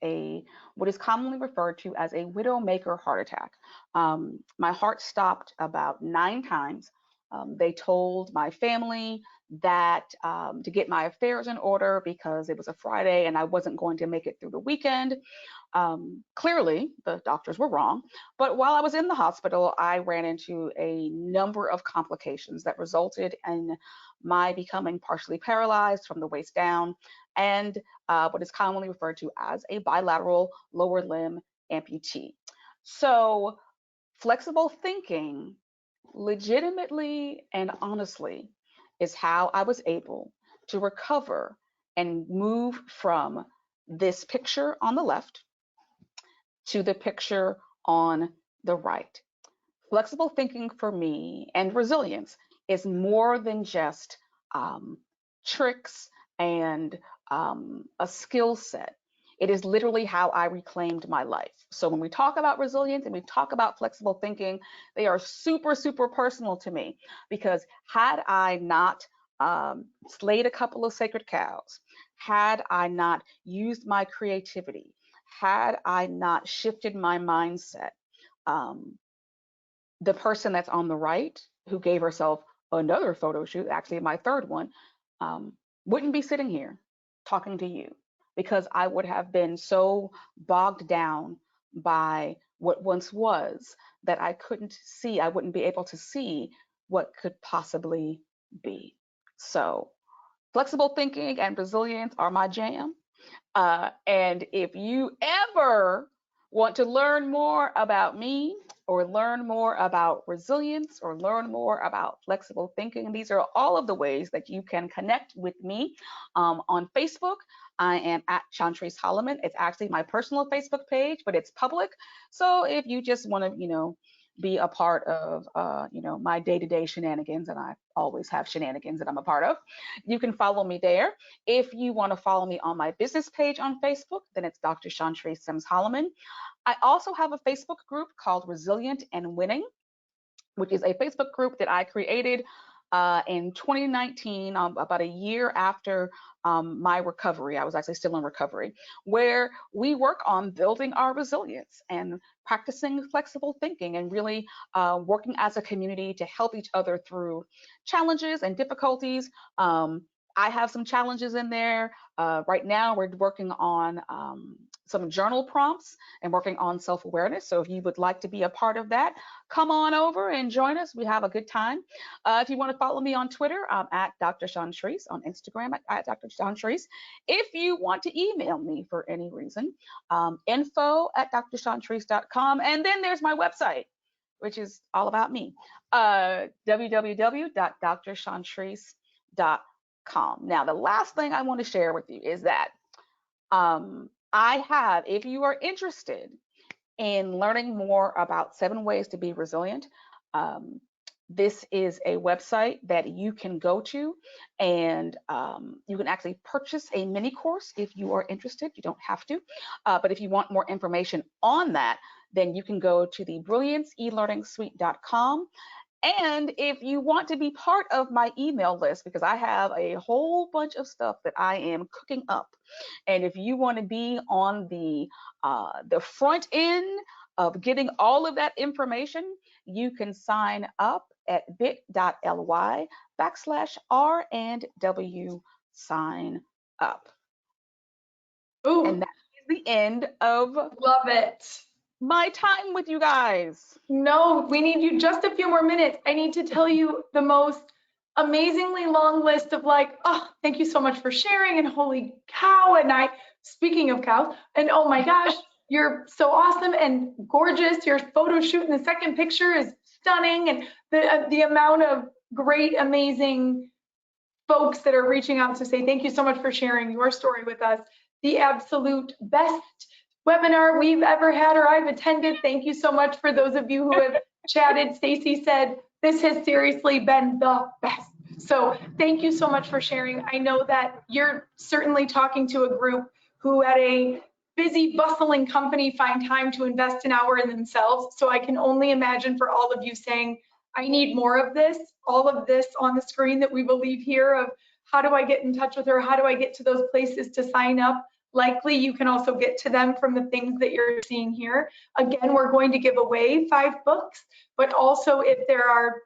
what is commonly referred to as a widowmaker heart attack. My heart stopped about 9 times. They told my family that to get my affairs in order because it was a Friday and I wasn't going to make it through the weekend. Clearly, the doctors were wrong. But while I was in the hospital, I ran into a number of complications that resulted in my becoming partially paralyzed from the waist down and what is commonly referred to as a bilateral lower limb amputee. So, flexible thinking, legitimately and honestly, is how I was able to recover and move from this picture on the left to the picture on the right. Flexible thinking for me and resilience is more than just tricks and a skill set. It is literally how I reclaimed my life. So when we talk about resilience and we talk about flexible thinking, they are super, super personal to me because had I not slayed a couple of sacred cows, had I not used my creativity, had I not shifted my mindset, the person that's on the right, who gave herself another photo shoot, actually my third one, wouldn't be sitting here talking to you because I would have been so bogged down by what once was that I couldn't see, I wouldn't be able to see what could possibly be. So, flexible thinking and resilience are my jam. And if you ever want to learn more about me or learn more about resilience or learn more about flexible thinking, these are all of the ways that you can connect with me. On Facebook, I am at Chantrise Holliman. It's actually my personal Facebook page, but it's public. So if you just want to, be a part of, my day-to-day shenanigans, and I always have shenanigans that I'm a part of, you can follow me there. If you want to follow me on my business page on Facebook, then it's Dr. Chantrise Sims Holliman. I also have a Facebook group called Resilient and Winning, which is a Facebook group that I created in 2019, about a year after my recovery. I was actually still in recovery, where we work on building our resilience and practicing flexible thinking and really working as a community to help each other through challenges and difficulties. I have some challenges in there. Right now, we're working on some journal prompts and working on self-awareness. So if you would like to be a part of that, come on over and join us. We have a good time. If you want to follow me on Twitter, I'm at Dr. Chantrise, on Instagram at Dr. Chantrise. If you want to email me for any reason, info@drchantrise.com. And then there's my website, which is all about me, www.drchantrise.com. Now, the last thing I want to share with you is that I have, if you are interested in learning more about 7 ways to be resilient, this is a website that you can go to, and you can actually purchase a mini course if you are interested. You don't have to, but if you want more information on that, then you can go to the brillianceelearningsuite.com. And if you want to be part of my email list, because I have a whole bunch of stuff that I am cooking up, and if you want to be on the front end of getting all of that information, you can sign up at bit.ly/R&W sign up. Ooh, and that is the end of love it. my time with you guys. No, we need you just a few more minutes. I need to tell you the most amazingly long list of like, oh, thank you so much for sharing, and holy cow, and speaking of cows, and oh my gosh, you're so awesome and gorgeous. Your photo shoot in the second picture is stunning, and the amount of great, amazing folks that are reaching out to say thank you so much for sharing your story with us. The absolute best webinar we've ever had or I've attended. Thank you so much for those of you who have chatted. Stacy said this has seriously been the best. So thank you so much for sharing. I know that you're certainly talking to a group who at a busy, bustling company find time to invest an hour in themselves. So I can only imagine for all of you saying, I need more of this, all of this on the screen that we believe here of how do I get in touch with her? How do I get to those places to sign up? Likely you can also get to them from the things that you're seeing here. Again, we're going to give away 5 books, but also if there are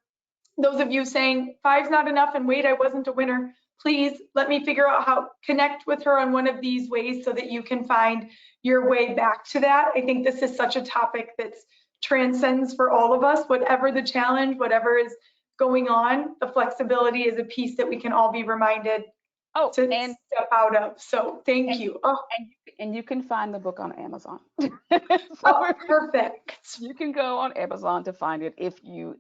those of you saying 5's not enough and wait, I wasn't a winner, please let me figure out how connect with her on one of these ways so that you can find your way back to that. I think this is such a topic that transcends for all of us, whatever the challenge, whatever is going on, the flexibility is a piece that we can all be reminded to step out of. So thank you. And you can find the book on Amazon. Perfect. You can go on Amazon to find it if you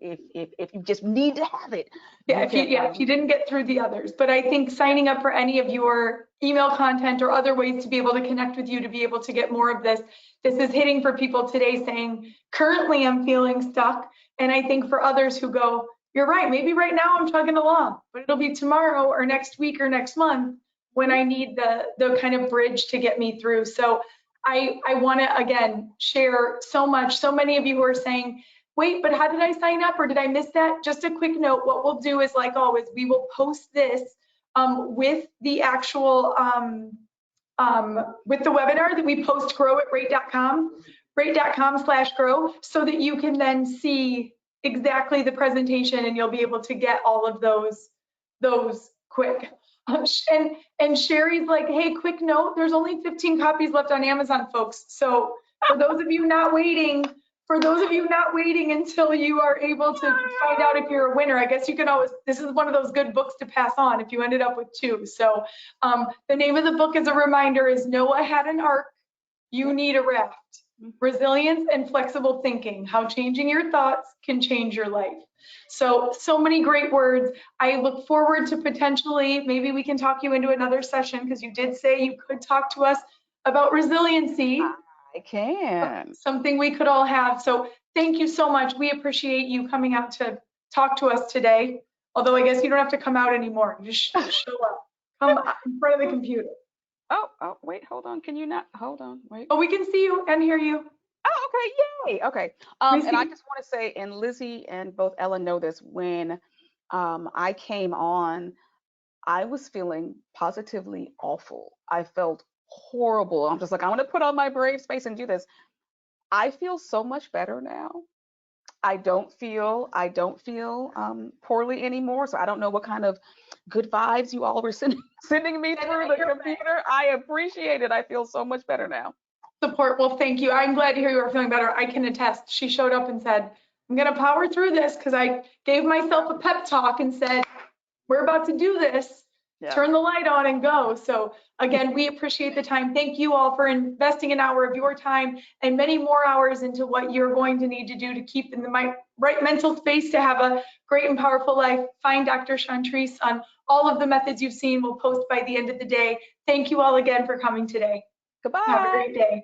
just need to have it. Yeah, if you didn't get through the others. But I think signing up for any of your email content or other ways to be able to connect with you to be able to get more of this is hitting for people today saying, currently I'm feeling stuck. And I think for others who go, you're right, maybe right now I'm chugging along, but it'll be tomorrow or next week or next month when I need the kind of bridge to get me through. So I want to, again, share so much. So many of you who are saying, wait, but how did I sign up or did I miss that? Just a quick note, what we'll do is, like always, we will post this with the actual, with the webinar that we post, grow at rate.com/grow, so that you can then see exactly the presentation and you'll be able to get all of those quick. And Sherry's like, hey, quick note, there's only 15 copies left on Amazon, folks. So for those of you not waiting until you are able to find out if you're a winner, I guess you can always, this is one of those good books to pass on if you ended up with 2. So the name of the book, as a reminder, is Noah Had an Ark, You Need a Raft. Resilience and Flexible Thinking, How Changing Your Thoughts Can Change Your Life. So many great words. I look forward to potentially, maybe we can talk you into another session, because you did say you could talk to us about resiliency. I can. Something we could all have. So thank you so much. We appreciate you coming out to talk to us today. Although I guess you don't have to come out anymore. You just show up. Come in front of the computer. Oh, wait, hold on. Can you not? Hold on, wait. Oh, we can see you and hear you. Oh, okay, yay. Okay. And I just want to say, and Lizzie and both Ellen know this, when I came on, I was feeling positively awful. I felt horrible. I'm just like, I'm going to put on my brave space and do this. I feel so much better now. I don't feel poorly anymore. So I don't know what kind of good vibes you all were sending me through the computer. I appreciate it. I feel so much better now. Support. Well, thank you. I'm glad to hear you are feeling better. I can attest. She showed up and said, I'm going to power through this because I gave myself a pep talk and said, we're about to do this. Yeah. Turn the light on and go. So again, we appreciate the time. Thank you all for investing an hour of your time and many more hours into what you're going to need to do to keep in the right mental space to have a great and powerful life. Find Dr. Chantrise on all of the methods you've seen. We'll post by the end of the day. Thank you all again for coming today. Goodbye. Have a great day.